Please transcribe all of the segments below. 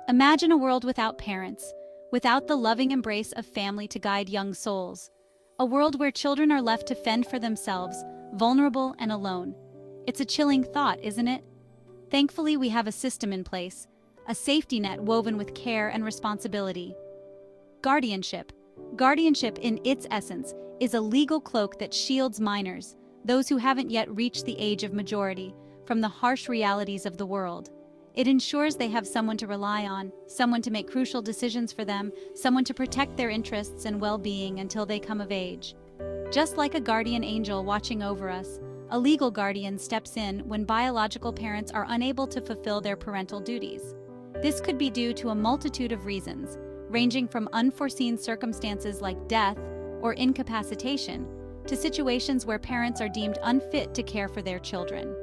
Imagine a world without parents, without the loving embrace of family to guide young souls. A world where children are left to fend for themselves, vulnerable and alone. It's a chilling thought, isn't it? Thankfully, we have a system in place, a safety net woven with care and responsibility. Guardianship. Guardianship, in its essence, is a legal cloak that shields minors, those who haven't yet reached the age of majority, from the harsh realities of the world. It ensures they have someone to rely on, someone to make crucial decisions for them, someone to protect their interests and well-being until they come of age. Just like a guardian angel watching over us, a legal guardian steps in when biological parents are unable to fulfill their parental duties. This could be due to a multitude of reasons, ranging from unforeseen circumstances like death or incapacitation to situations where parents are deemed unfit to care for their children.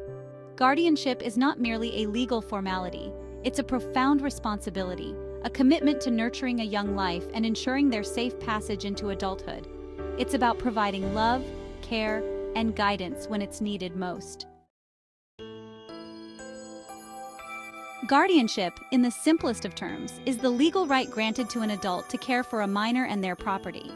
Guardianship is not merely a legal formality, it's a profound responsibility, a commitment to nurturing a young life and ensuring their safe passage into adulthood. It's about providing love, care, and guidance when it's needed most. Guardianship, in the simplest of terms, is the legal right granted to an adult to care for a minor and their property.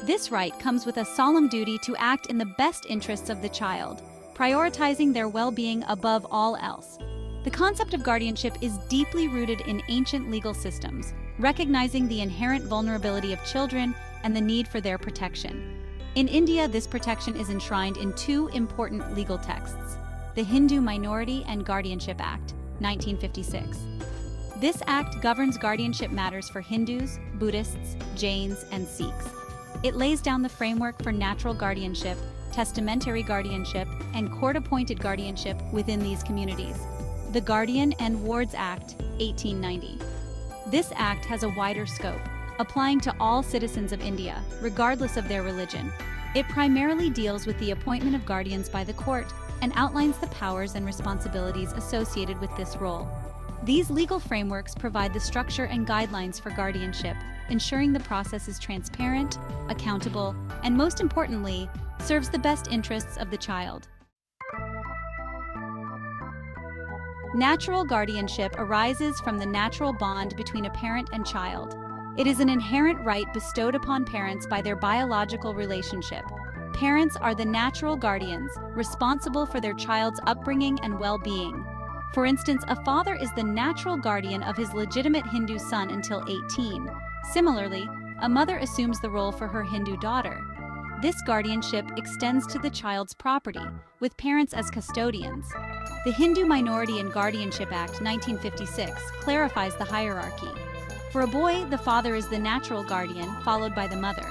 This right comes with a solemn duty to act in the best interests of the child, prioritizing their well-being above all else. The concept of guardianship is deeply rooted in ancient legal systems, recognizing the inherent vulnerability of children and the need for their protection. In India, this protection is enshrined in two important legal texts: the Hindu Minority and Guardianship Act, 1956. This act governs guardianship matters for Hindus, Buddhists, Jains, and Sikhs. It lays down the framework for natural guardianship, testamentary guardianship, and court-appointed guardianship within these communities. The Guardian and Wards Act, 1890. This act has a wider scope, applying to all citizens of India, regardless of their religion. It primarily deals with the appointment of guardians by the court and outlines the powers and responsibilities associated with this role. These legal frameworks provide the structure and guidelines for guardianship, ensuring the process is transparent, accountable, and most importantly, serves the best interests of the child. Natural guardianship arises from the natural bond between a parent and child. It is an inherent right bestowed upon parents by their biological relationship. Parents are the natural guardians, responsible for their child's upbringing and well-being. For instance, a father is the natural guardian of his legitimate Hindu son until 18. Similarly, a mother assumes the role for her Hindu daughter. This guardianship extends to the child's property, with parents as custodians. The Hindu Minority and Guardianship Act, 1956, clarifies the hierarchy. For a boy, the father is the natural guardian, followed by the mother.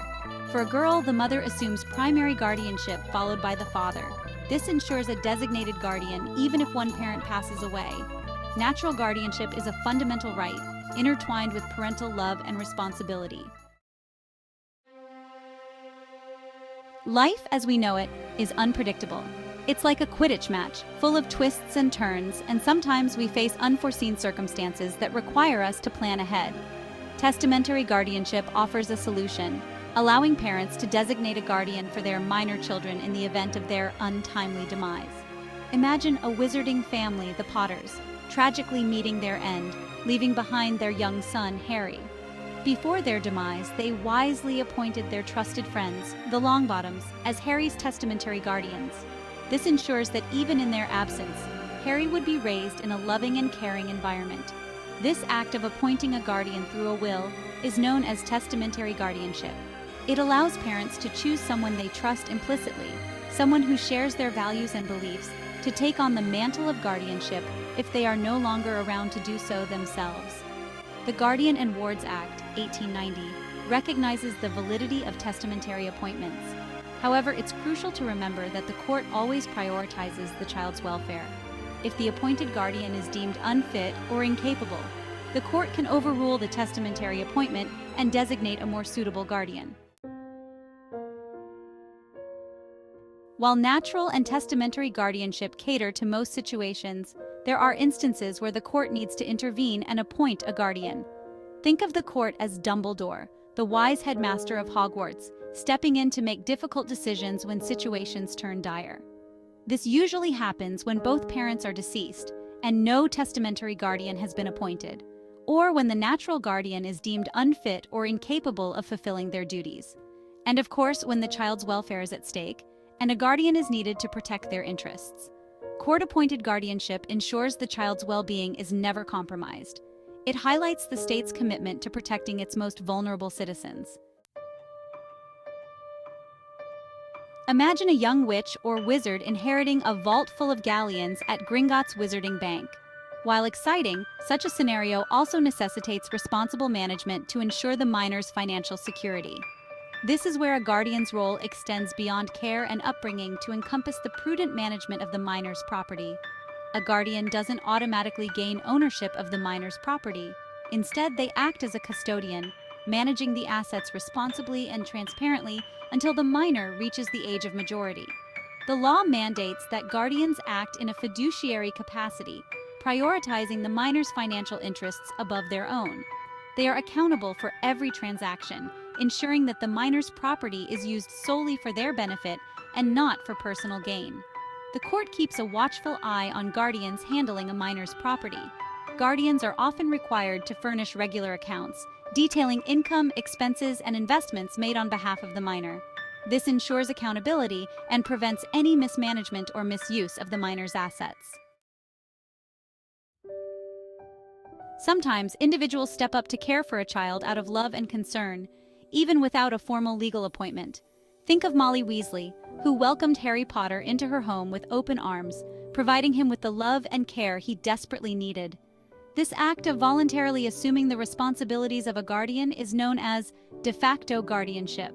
For a girl, the mother assumes primary guardianship, followed by the father. This ensures a designated guardian, even if one parent passes away. Natural guardianship is a fundamental right, intertwined with parental love and responsibility. Life, as we know it, is unpredictable. It's like a Quidditch match, full of twists and turns, and sometimes we face unforeseen circumstances that require us to plan ahead. Testamentary guardianship offers a solution, allowing parents to designate a guardian for their minor children in the event of their untimely demise. Imagine a wizarding family, the Potters, tragically meeting their end, leaving behind their young son, Harry. Before their demise, they wisely appointed their trusted friends, the Longbottoms, as Harry's testamentary guardians. This ensures that even in their absence, Harry would be raised in a loving and caring environment. This act of appointing a guardian through a will is known as testamentary guardianship. It allows parents to choose someone they trust implicitly, someone who shares their values and beliefs, to take on the mantle of guardianship if they are no longer around to do so themselves. The Guardian and Wards Act, 1890, recognizes the validity of testamentary appointments. However, it's crucial to remember that the court always prioritizes the child's welfare. If the appointed guardian is deemed unfit or incapable, the court can overrule the testamentary appointment and designate a more suitable guardian. While natural and testamentary guardianship cater to most situations, there are instances where the court needs to intervene and appoint a guardian. Think of the court as Dumbledore, the wise headmaster of Hogwarts, stepping in to make difficult decisions when situations turn dire. This usually happens when both parents are deceased and no testamentary guardian has been appointed, or when the natural guardian is deemed unfit or incapable of fulfilling their duties. And of course, when the child's welfare is at stake, and a guardian is needed to protect their interests. Court-appointed guardianship ensures the child's well-being is never compromised. It highlights the state's commitment to protecting its most vulnerable citizens. Imagine a young witch or wizard inheriting a vault full of galleons at Gringotts Wizarding Bank. While exciting, such a scenario also necessitates responsible management to ensure the minor's financial security. This is where a guardian's role extends beyond care and upbringing to encompass the prudent management of the minor's property. A guardian doesn't automatically gain ownership of the minor's property. Instead, they act as a custodian, managing the assets responsibly and transparently until the minor reaches the age of majority. The law mandates that guardians act in a fiduciary capacity, prioritizing the minor's financial interests above their own. They are accountable for every transaction, ensuring that the minor's property is used solely for their benefit and not for personal gain. The court keeps a watchful eye on guardians handling a minor's property. Guardians are often required to furnish regular accounts, detailing income, expenses, and investments made on behalf of the minor. This ensures accountability and prevents any mismanagement or misuse of the minor's assets. Sometimes individuals step up to care for a child out of love and concern, even without a formal legal appointment. Think of Molly Weasley, who welcomed Harry Potter into her home with open arms, providing him with the love and care he desperately needed. This act of voluntarily assuming the responsibilities of a guardian is known as de facto guardianship.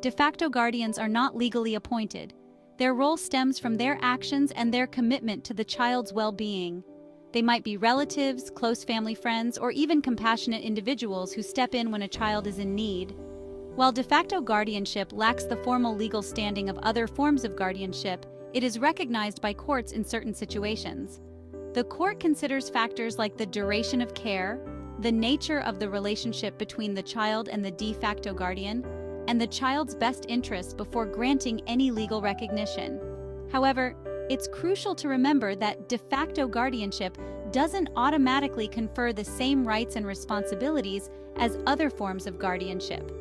De facto guardians are not legally appointed. Their role stems from their actions and their commitment to the child's well-being. They might be relatives, close family friends, or even compassionate individuals who step in when a child is in need. While de facto guardianship lacks the formal legal standing of other forms of guardianship, it is recognized by courts in certain situations. The court considers factors like the duration of care, the nature of the relationship between the child and the de facto guardian, and the child's best interests before granting any legal recognition. However, it's crucial to remember that de facto guardianship doesn't automatically confer the same rights and responsibilities as other forms of guardianship.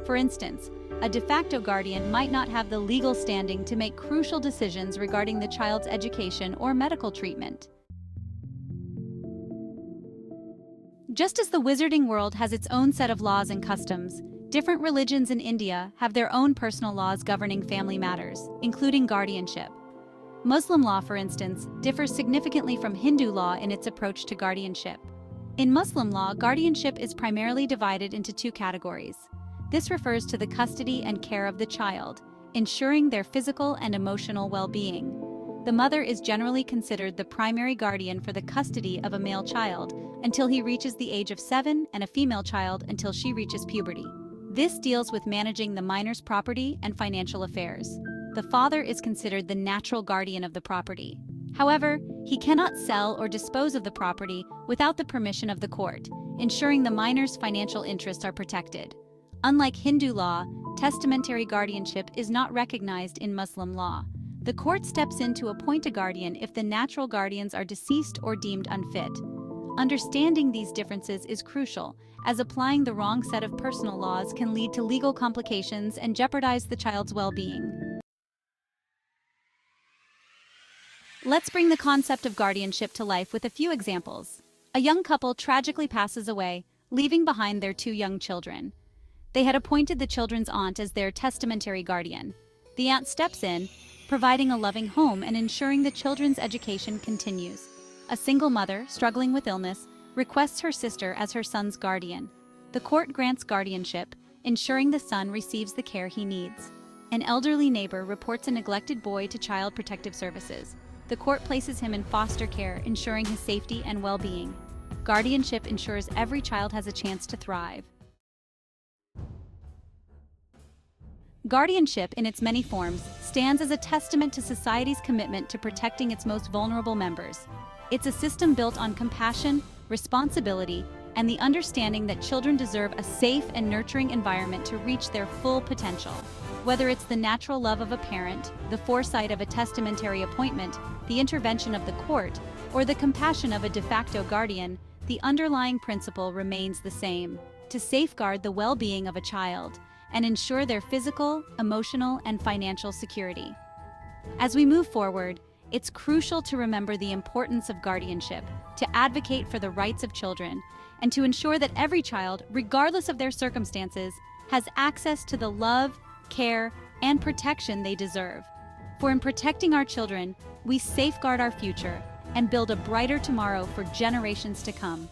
For instance, a de facto guardian might not have the legal standing to make crucial decisions regarding the child's education or medical treatment. Just as the wizarding world has its own set of laws and customs, different religions in India have their own personal laws governing family matters, including guardianship. Muslim law, for instance, differs significantly from Hindu law in its approach to guardianship. In Muslim law, guardianship is primarily divided into two categories. This refers to the custody and care of the child, ensuring their physical and emotional well-being. The mother is generally considered the primary guardian for the custody of a male child until he reaches the age of 7 and a female child until she reaches puberty. This deals with managing the minor's property and financial affairs. The father is considered the natural guardian of the property. However, he cannot sell or dispose of the property without the permission of the court, ensuring the minor's financial interests are protected. Unlike Hindu law, testamentary guardianship is not recognized in Muslim law. The court steps in to appoint a guardian if the natural guardians are deceased or deemed unfit. Understanding these differences is crucial, as applying the wrong set of personal laws can lead to legal complications and jeopardize the child's well-being. Let's bring the concept of guardianship to life with a few examples. A young couple tragically passes away, leaving behind their 2 young children. They had appointed the children's aunt as their testamentary guardian. The aunt steps in, providing a loving home and ensuring the children's education continues. A single mother, struggling with illness, requests her sister as her son's guardian. The court grants guardianship, ensuring the son receives the care he needs. An elderly neighbor reports a neglected boy to Child Protective Services. The court places him in foster care, ensuring his safety and well-being. Guardianship ensures every child has a chance to thrive. Guardianship, in its many forms, stands as a testament to society's commitment to protecting its most vulnerable members. It's a system built on compassion, responsibility, and the understanding that children deserve a safe and nurturing environment to reach their full potential. Whether it's the natural love of a parent, the foresight of a testamentary appointment, the intervention of the court, or the compassion of a de facto guardian, the underlying principle remains the same: to safeguard the well-being of a child and ensure their physical, emotional, and financial security. As we move forward, it's crucial to remember the importance of guardianship, to advocate for the rights of children, and to ensure that every child, regardless of their circumstances, has access to the love, care, and protection they deserve. For in protecting our children, we safeguard our future and build a brighter tomorrow for generations to come.